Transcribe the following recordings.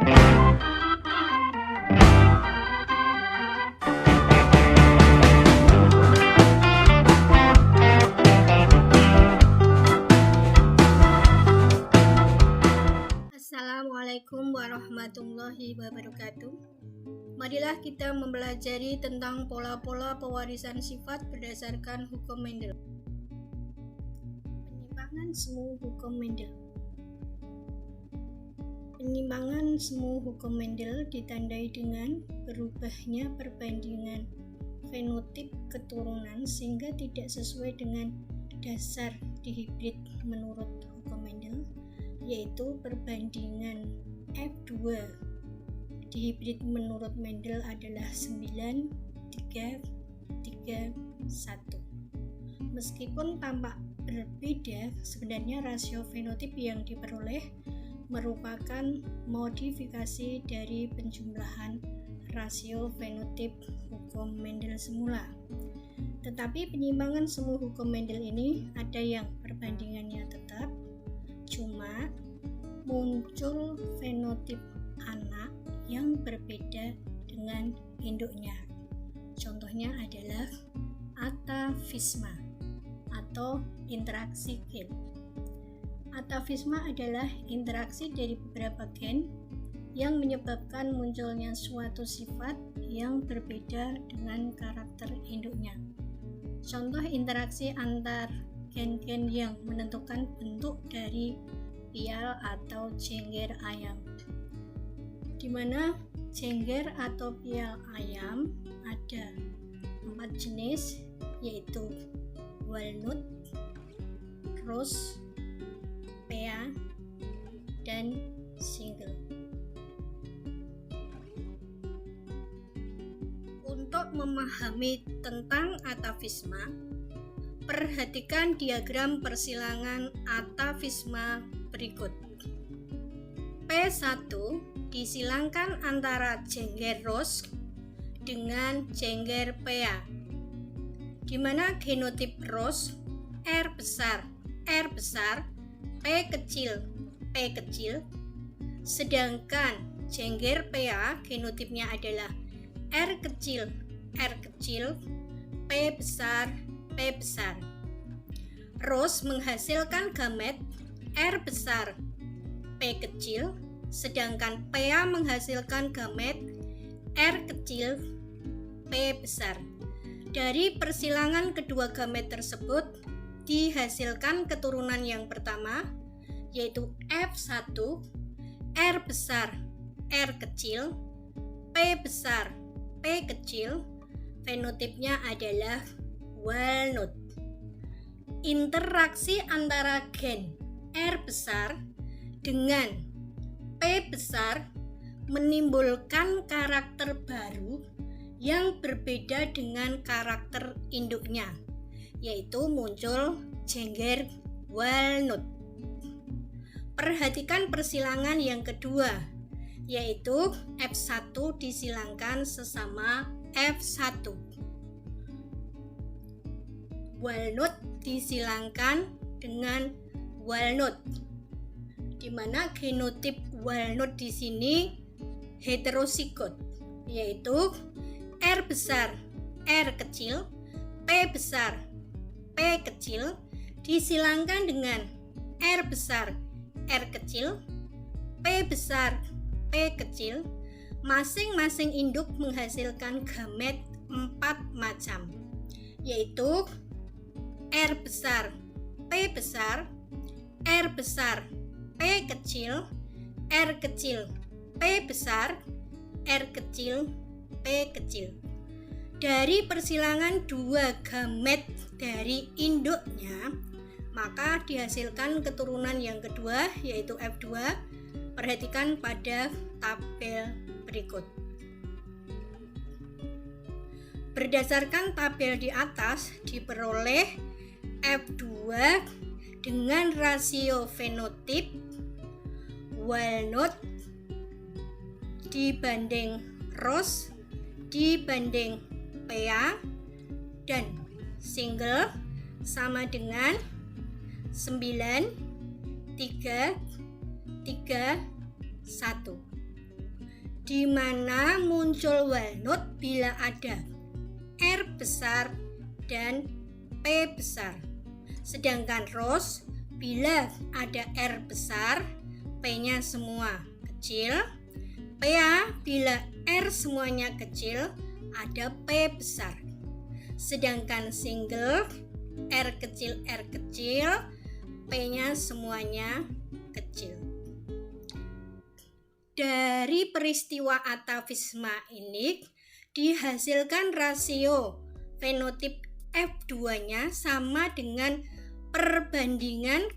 Assalamualaikum warahmatullahi wabarakatuh. Marilah kita mempelajari tentang pola-pola pewarisan sifat berdasarkan hukum Mendel. Penyimpangan semu hukum Mendel. Penyimpangan semu hukum Mendel ditandai dengan berubahnya perbandingan fenotip keturunan sehingga tidak sesuai dengan dasar dihibrid menurut hukum Mendel, yaitu perbandingan F2 dihibrid menurut Mendel adalah 9, 3, 3, 1. Meskipun tampak berbeda, sebenarnya rasio fenotip yang diperoleh merupakan modifikasi dari penjumlahan rasio fenotip hukum Mendel semula. Tetapi penyimpangan semu hukum Mendel ini ada yang perbandingannya tetap, cuma muncul fenotip anak yang berbeda dengan induknya. Contohnya adalah atafisma atau interaksi gen. Atafisma adalah interaksi dari beberapa gen yang menyebabkan munculnya suatu sifat yang berbeda dengan karakter induknya. Contoh interaksi antar gen-gen yang menentukan bentuk dari pial atau jengger ayam, di mana jengger atau pial ayam ada 4 jenis, yaitu walnut, rose, pea, dan single. Untuk memahami tentang atafisma, perhatikan diagram persilangan atafisma berikut. P1 disilangkan antara jengger rose dengan jengger pea, di mana genotip rose R besar, P kecil, sedangkan jengger pea genotipnya adalah R kecil, P besar. Rose menghasilkan gamet R besar, P kecil, sedangkan pea menghasilkan gamet R kecil, P besar. Dari persilangan kedua gamet tersebut dihasilkan keturunan yang pertama, yaitu F1 R besar, R kecil, P besar, P kecil. Fenotipnya adalah walnut. Interaksi antara gen R besar dengan P besar menimbulkan karakter baru yang berbeda dengan karakter induknya, yaitu muncul jengger walnut. Perhatikan persilangan yang kedua, yaitu F1 disilangkan sesama F1. Walnut disilangkan dengan walnut, di mana genotip walnut di sini heterosigot, yaitu R besar, R kecil, P besar, P kecil disilangkan dengan R besar, R kecil, P besar, P kecil. Masing-masing induk menghasilkan gamet 4 macam, yaitu R besar, P besar, R besar, P kecil, R kecil, P besar, R kecil, P kecil. Dari persilangan dua gamet dari induknya, maka dihasilkan keturunan yang kedua, yaitu F2. Perhatikan pada tabel berikut. Berdasarkan tabel di atas, diperoleh F2 dengan rasio fenotip walnut dibanding rose dibanding pea dan single sama dengan 9, 3, 3, 1. di mana muncul walnut bila ada R besar dan P besar. Sedangkan rose bila ada R besar, P-nya semua kecil. PA bila R semuanya kecil, ada P besar. Sedangkan single R kecil, P-nya semuanya kecil. Dari peristiwa atavisma ini dihasilkan rasio fenotip F2-nya sama dengan perbandingan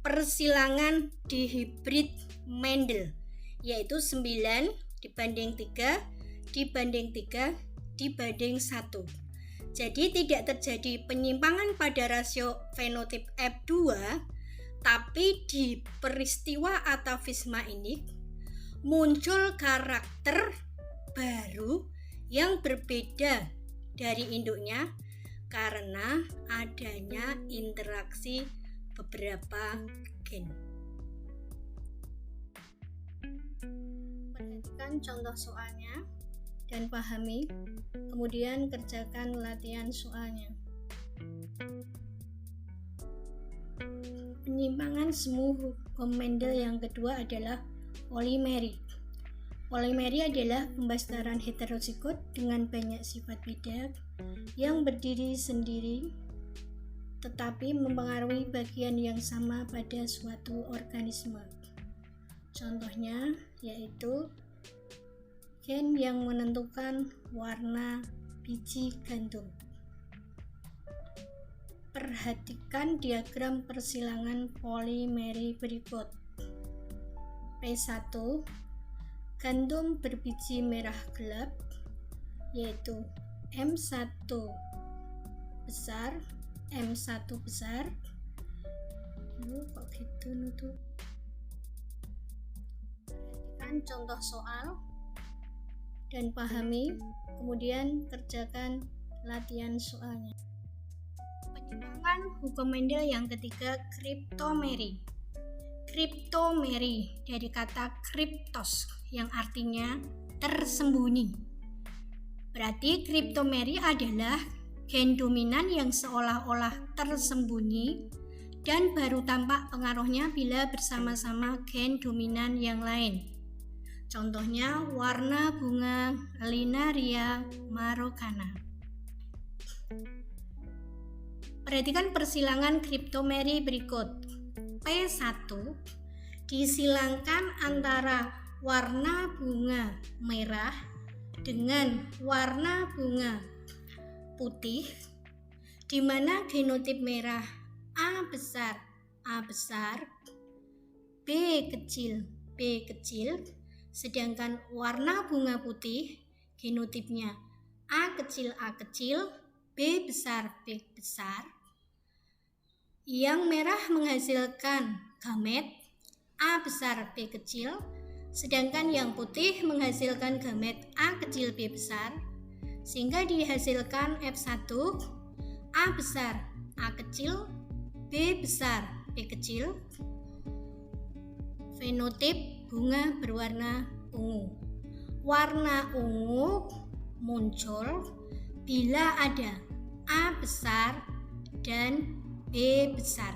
persilangan dihibrid Mendel, yaitu 9 dibanding 3 dibanding 3 dibanding 1. Jadi tidak terjadi penyimpangan pada rasio fenotip F2, tapi di peristiwa atavisma ini muncul karakter baru yang berbeda dari induknya karena adanya interaksi beberapa gen. Perhatikan contoh soalnya dan pahami, kemudian kerjakan latihan soalnya. Penyimpangan semu hukum Mendel yang kedua adalah polimeri. Polimeri adalah pembastaran heterozigot dengan banyak sifat beda yang berdiri sendiri tetapi mempengaruhi bagian yang sama pada suatu organisme. Contohnya yaitu gen yang menentukan warna biji gandum. Perhatikan diagram persilangan polimeri berikut. P1, gandum berbiji merah gelap, yaitu M1 besar, M1 besar. Kok gitu nutup? Perhatikan contoh soal dan pahami, kemudian kerjakan latihan soalnya. Penyimpangan hukum Mendel yang ketiga, kriptomeri. Kriptomeri dari kata kriptos yang artinya tersembunyi. Berarti kriptomeri adalah gen dominan yang seolah-olah tersembunyi dan baru tampak pengaruhnya bila bersama-sama gen dominan yang lain. Contohnya warna bunga Linaria marocana. Perhatikan persilangan kriptomeri berikut. P1 disilangkan antara warna bunga merah dengan warna bunga putih, di mana genotip merah A besar, B kecil, sedangkan warna bunga putih genotipnya A kecil, B besar. Yang merah menghasilkan gamet A besar, B kecil, sedangkan yang putih menghasilkan gamet A kecil, B besar, sehingga dihasilkan F1 A besar, A kecil, B besar, B kecil. Fenotip bunga berwarna ungu. Warna ungu muncul bila ada A besar dan B besar.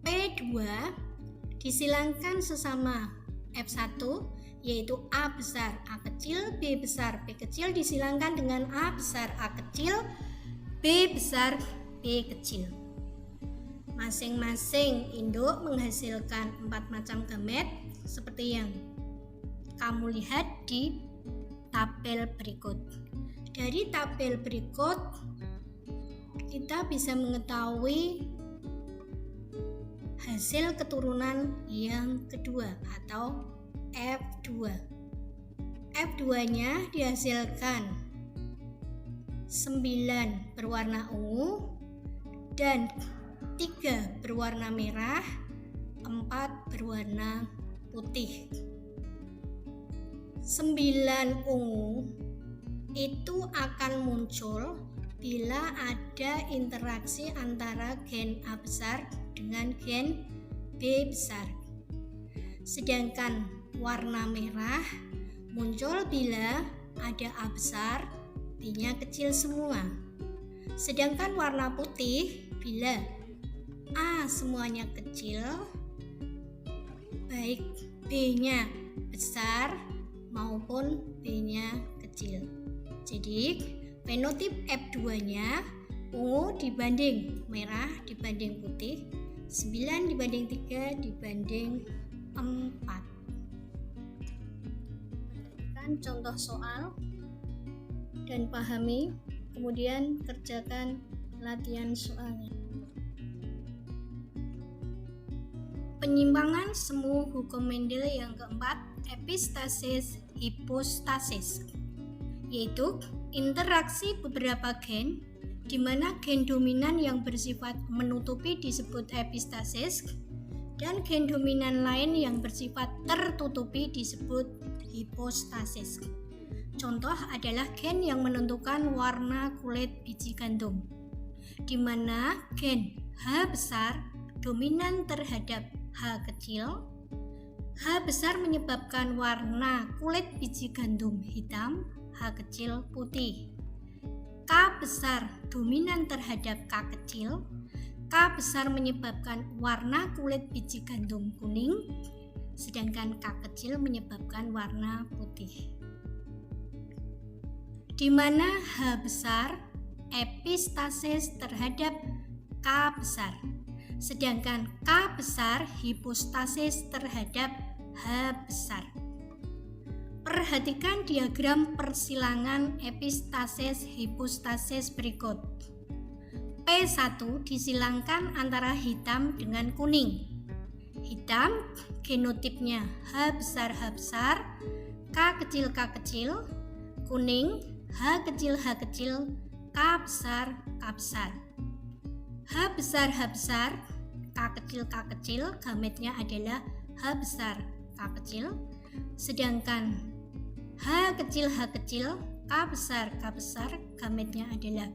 P2 disilangkan sesama F1, yaitu A besar, A kecil, B besar, B kecil disilangkan dengan A besar, A kecil, B besar, B kecil. Masing-masing induk menghasilkan 4 macam gamet seperti yang kamu lihat di tabel berikut. Dari tabel berikut kita bisa mengetahui hasil keturunan yang kedua atau F2. F2-nya dihasilkan 9 berwarna ungu dan 3 berwarna merah, 4 berwarna putih. 9 ungu itu akan muncul bila ada interaksi antara gen A besar dengan gen B besar. Sedangkan warna merah muncul bila ada A besar, B-nya kecil semua. Sedangkan warna putih bila A semuanya kecil, baik B-nya besar maupun B-nya kecil. Jadi fenotip F2-nya ungu dibanding merah dibanding putih, 9 dibanding 3 dibanding 4. Perhatikan contoh soal dan pahami, kemudian kerjakan latihan soalnya. Penyimpangan semu hukum Mendel yang keempat, epistasis hipostasis, yaitu interaksi beberapa gen di mana gen dominan yang bersifat menutupi disebut epistasis dan gen dominan lain yang bersifat tertutupi disebut hipostasis. Contoh adalah gen yang menentukan warna kulit biji gandum, di mana gen H besar dominan terhadap H kecil. H besar menyebabkan warna kulit biji gandum hitam, H kecil putih. K besar dominan terhadap K kecil. K besar menyebabkan warna kulit biji gandum kuning, sedangkan K kecil menyebabkan warna putih. Di mana H besar epistasis terhadap K besar, sedangkan K besar hipostasis terhadap H besar. Perhatikan diagram persilangan epistasis hipostasis berikut. P1 disilangkan antara hitam dengan kuning. Hitam genotipnya H besar, K kecil, kuning H kecil, K besar, K besar. H besar, K kecil, gametnya adalah H besar, K kecil. Sedangkan H kecil, K besar, gametnya adalah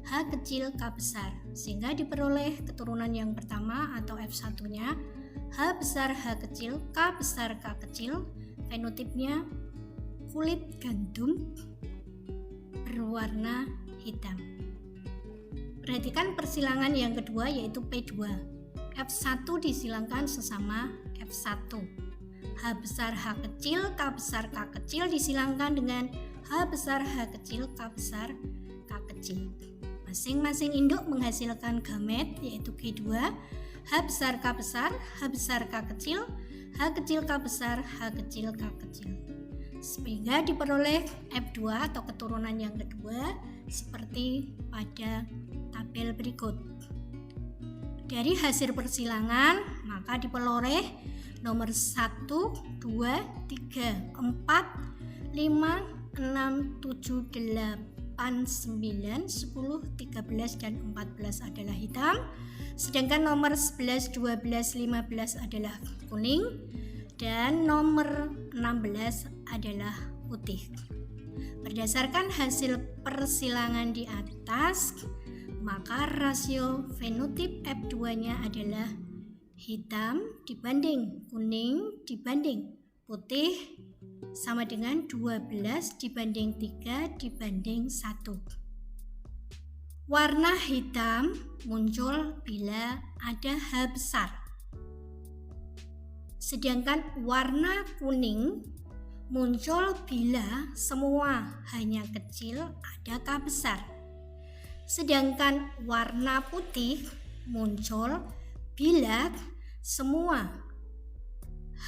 H kecil, K besar. Sehingga diperoleh keturunan yang pertama atau F1-nya H besar, H kecil, K besar, K kecil. Fenotipnya kulit gandum berwarna hitam. Perhatikan persilangan yang kedua yaitu P2. F1 disilangkan sesama F1. H besar, H kecil, K besar, K kecil disilangkan dengan H besar, H kecil, K besar, K kecil. Masing-masing induk menghasilkan gamet yaitu G2, H besar, K besar, H besar, K kecil, H kecil, K besar, H kecil, K kecil. Sehingga diperoleh F2 atau keturunan yang kedua seperti pada tabel berikut. Dari hasil persilangan maka diperoleh nomor 1, 2, 3, 4, 5, 6, 7, 8, 9, 10, 13, dan 14 adalah hitam. Sedangkan nomor 11, 12, 15 adalah kuning. Dan nomor 16 adalah putih. Berdasarkan hasil persilangan di atas, maka rasio fenotip F2-nya adalah hitam dibanding kuning dibanding putih sama dengan 12 dibanding 3 dibanding 1. Warna hitam muncul bila ada H besar. Sedangkan warna kuning muncul bila semua hanya kecil ada K besar. Sedangkan warna putih muncul bila semua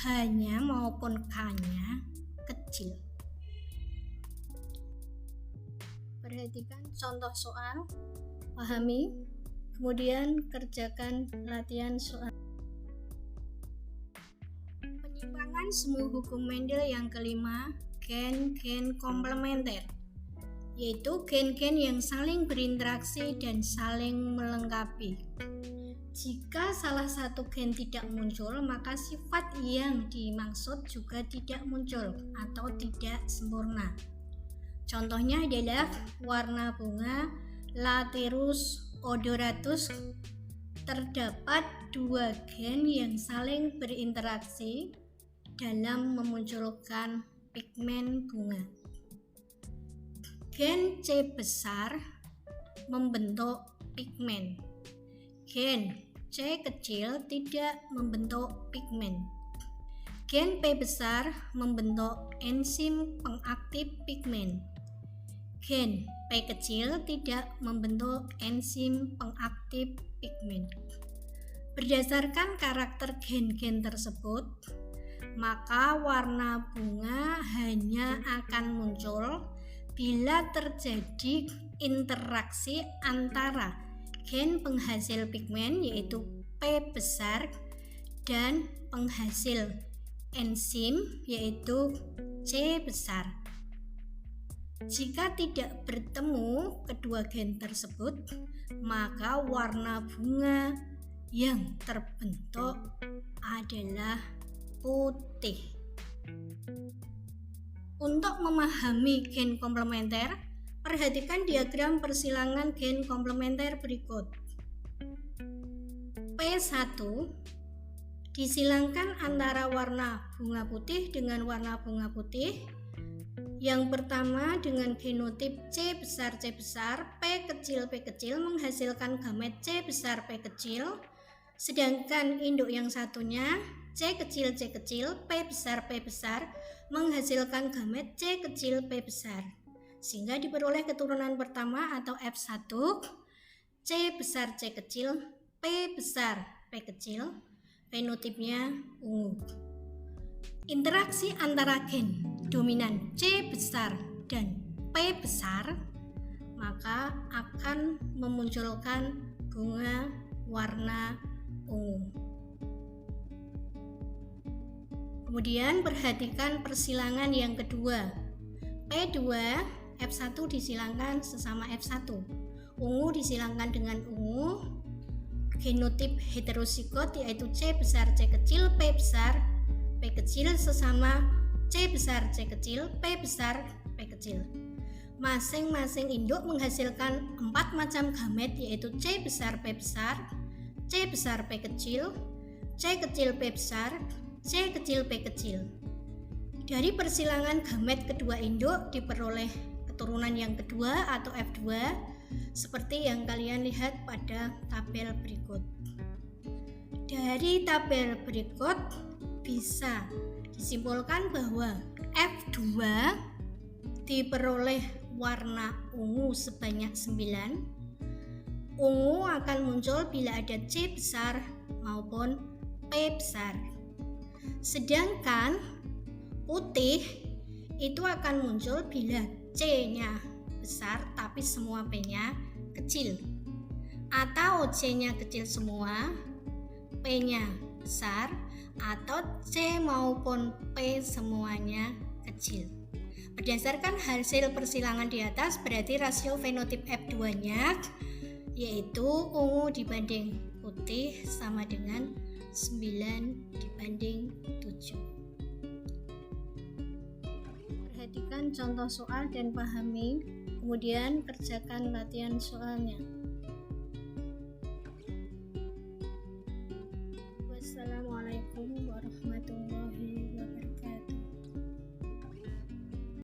hanya maupun K-nya kecil. Perhatikan contoh soal, pahami, kemudian kerjakan latihan soal. Penyimpangan semu hukum Mendel yang kelima, gen-gen komplementer, yaitu gen-gen yang saling berinteraksi dan saling melengkapi. Jika salah satu gen tidak muncul, maka sifat yang dimaksud juga tidak muncul atau tidak sempurna. Contohnya adalah warna bunga Lathyrus odoratus terdapat dua gen yang saling berinteraksi dalam memunculkan pigmen bunga. Gen C besar membentuk pigmen. Gen C kecil tidak membentuk pigmen. Gen P besar membentuk enzim pengaktif pigmen. Gen P kecil tidak membentuk enzim pengaktif pigmen. Berdasarkan karakter gen-gen tersebut, maka warna bunga hanya akan muncul bila terjadi interaksi antara gen penghasil pigmen yaitu P besar dan penghasil enzim yaitu C besar. Jika tidak bertemu kedua gen tersebut, maka warna bunga yang terbentuk adalah putih. Untuk memahami gen komplementer, perhatikan diagram persilangan gen komplementer berikut. P1 disilangkan antara warna bunga putih dengan warna bunga putih. Yang pertama dengan genotip C besar P kecil menghasilkan gamet C besar P kecil, sedangkan induk yang satunya C kecil P besar menghasilkan gamet C kecil P besar, sehingga diperoleh keturunan pertama atau F1 C besar C kecil P besar P kecil, fenotipnya ungu. Interaksi antara gen dominan C besar dan P besar maka akan memunculkan bunga warna ungu. Kemudian perhatikan persilangan yang kedua. P2 F1 disilangkan sesama F1. Ungu disilangkan dengan ungu. Genotip heterozigot yaitu C besar C kecil P besar P kecil sesama C besar C kecil P besar P kecil. Masing-masing induk menghasilkan 4 macam gamet yaitu C besar P besar, C besar P kecil, C kecil P besar, C kecil P kecil. Dari persilangan gamet kedua induk diperoleh keturunan yang kedua atau F2 seperti yang kalian lihat pada tabel berikut. Dari tabel berikut bisa disimpulkan bahwa F2 diperoleh warna ungu sebanyak 9. Ungu akan muncul bila ada C besar maupun P besar. Sedangkan putih itu akan muncul bila C-nya besar tapi semua P-nya kecil, atau C-nya kecil semua, P-nya besar, atau C maupun P semuanya kecil. Berdasarkan hasil persilangan di atas, berarti rasio fenotip F2-nya yaitu ungu dibanding putih sama dengan 9 dibanding 7. Perhatikan contoh soal dan pahami, kemudian kerjakan latihan soalnya.